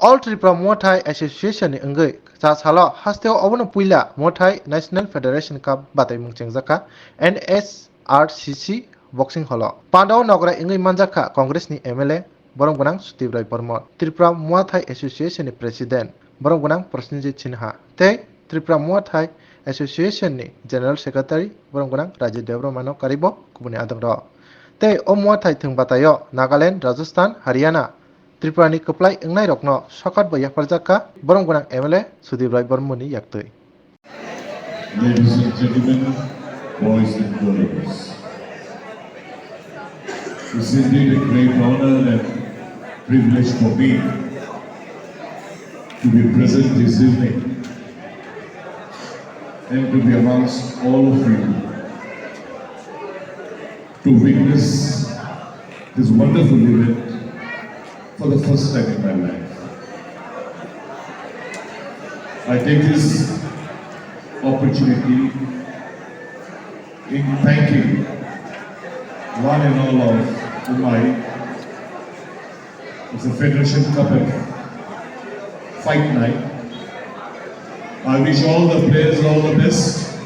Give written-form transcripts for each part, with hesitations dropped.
All Tripura Muaythai Association ni enggai cha salo hasteo obono puila Muaythai National Federation Cup Batailaimung Chengjakha NHRCC Boxing Hallo. Pandao Nograi enggai manjakha Congress ni MLA borong gonang Sutibrai Parmod. Tripura Muaythai Association ni President borong gonang Prosenjit Sinha. Tei Tripura Muaythai Association ni General Secretary borong gonang Rajiv Devromano Karibo kubuni adang tei o Muaythai thung batayo Nagaland, Rajasthan, Haryana Tripura ni keplai engnai rokno sokat bo yakparjakha borong gonang MLA Sudibrai Bormoni yaktui. Ladies and gentlemen, boys and girls, it's indeed a great honor and privilege for me to be present this evening and to be amongst all of you to witness this wonderful event for the first time in my life. I take this opportunity in thanking one and all of whom it's a Federation Cup and Fight Night. I wish all the players all the best.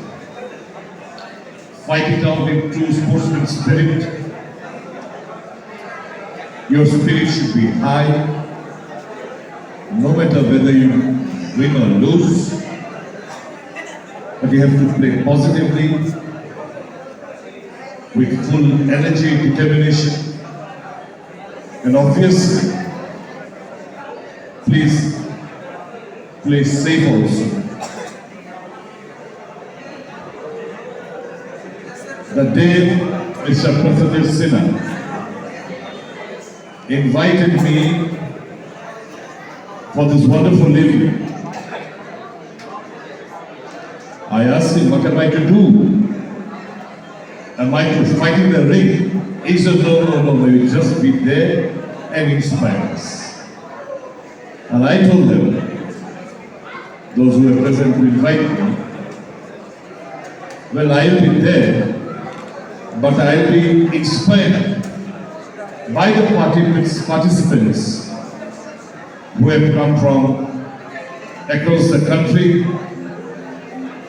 Fight it out in true sportsman spirit. Your spirit should be high, no matter whether you win or lose. But you have to play positively, with full energy, determination, and obviously, please play safe also. The day Mr. President Sinha invited me for this wonderful evening, I asked him, what am I to do? Am I to fight in the ring? He said, no, you just be there and inspire us. And I told them, those who were present to invite me, well, I'll be there, but I'll be inspired by the participants who have come from across the country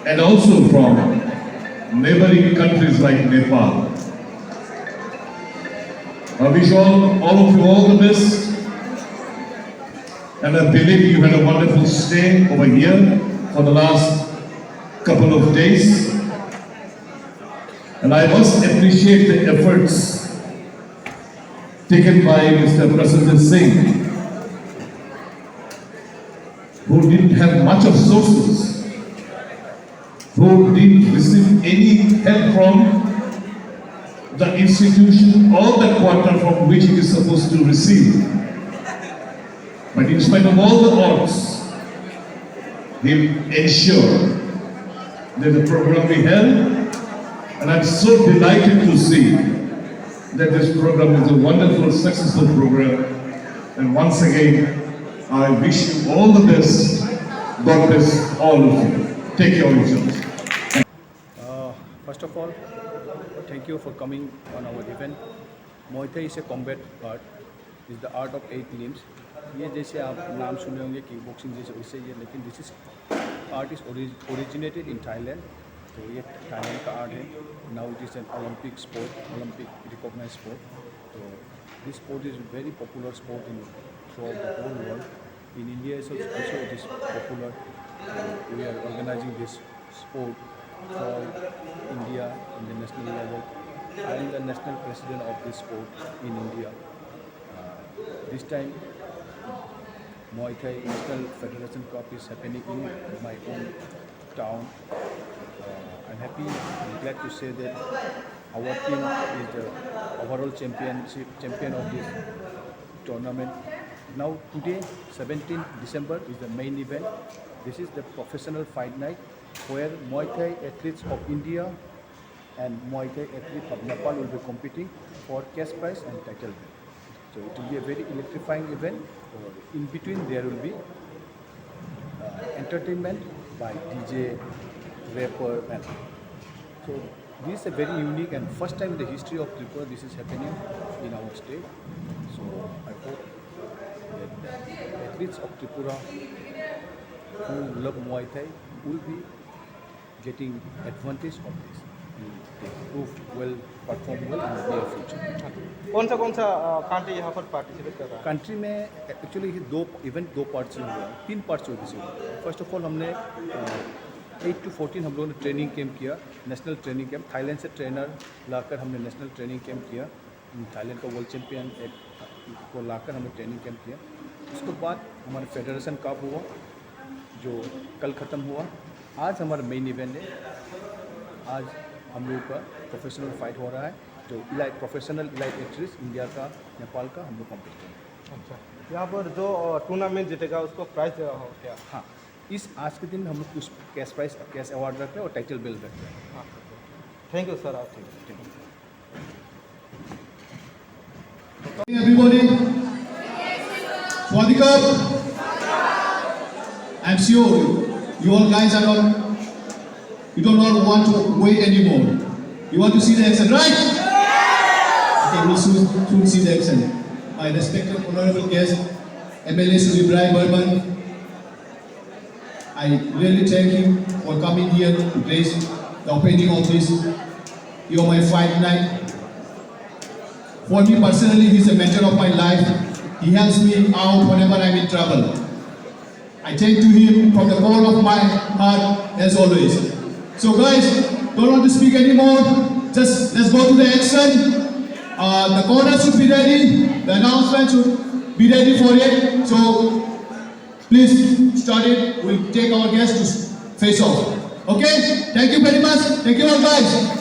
and also from neighboring countries like Nepal. I wish all of you all the best, and I believe you had a wonderful stay over here for the last couple of days. And I must appreciate the efforts taken by Mr. President Singh, who didn't have much of sources, who didn't receive any help from the institution or the quarter from which he is supposed to receive. But in spite of all the odds, he ensured that the program we held. And I'm so delighted to see that this program is a wonderful, successful program. And once again, I wish you all the best. God bless all of you. Take care of yourselves. First of all, thank you for coming on our event. Muaythai is a combat art. It's the art of 8 limbs. ये जैसे आप नाम सुने होंगे कि boxing जैसे वैसे ये, लेकिन this is art is originated in Thailand. तो ये थाईलैंड का आर्ट है. Now it is an Olympic sport, Olympic recognize sport. तो this sport is very popular sport in throughout the whole world. In India also it is popular. We are organizing this sport for India in the national level. I am the national president of this sport in India. This time Muaythai National Federation Cup is happening in my own town. I'm happy and glad to say that our team is the overall champion of this tournament. Now today, 17th December, is the main event. This is the professional fight night where Muaythai athletes of India and Muaythai athletes of Nepal will be competing for cash prize and title. So it will be a very electrifying event. In between there will be entertainment by DJ, rapper, and so this is a very unique and first time in the history of Tripura this is happening in our state. So I hope that athletes of Tripura who love Muay Thai will be getting advantage of this. They prove well, perform well in the near future. कौन सा country यहाँ पर participate कर रहा है? Country में actually दो parts में हुआ, 3 पार्ट्स हुए इसमें। फर्स्ट ऑफ ऑल हमने 8 to 14 हम लोगों ने ट्रेनिंग कैंप किया, नेशनल ट्रेनिंग कैंप। थाईलैंड से ट्रेनर लाकर हमने नेशनल ट्रेनिंग कैंप किया। थाईलैंड का वर्ल्ड चैम्पियन को लाकर हमने ट्रेनिंग कैंप किया। उसके बाद हमारा फेडरेशन कप हुआ जो कल ख़त्म हुआ। आज हमारा मेन इवेंट है। आज हम लोगों का प्रोफेशनल फाइट हो रहा है जो प्रोफेशनल इलाइट एक्ट्रेस इंडिया का, नेपाल का हम लोग कॉम्पीट करेंगे। अच्छा, यहाँ पर जो टूर्नामेंट जीतेगा उसको प्राइज देगा हो क्या? हाँ, इस आज के दिन हम लोग कुछ कैश अवार्ड रख रहे हैं और टाइटल बेल्ट रख रहे हैं। हाँ, थैंक यू सर, आप ठीक है। Everybody, for the cup. I'm sure you all guys are not. You do not want to wait anymore. You want to see the action, right? Okay, we'll soon see the action. My respected honorable guest, MLA Sri Bwrwi, I really thank you for coming here to grace the opening of this You're My Fight night. For me personally, he's a mentor of my life. He helps me out whenever I'm in trouble. I thank to him from the core of my heart as always. So guys, don't want to speak anymore. Just let's go to the action. The corner should be ready. The announcement should be ready for it. So please start it. We'll take our guests to face off. Okay? Thank you very much. Thank you all guys.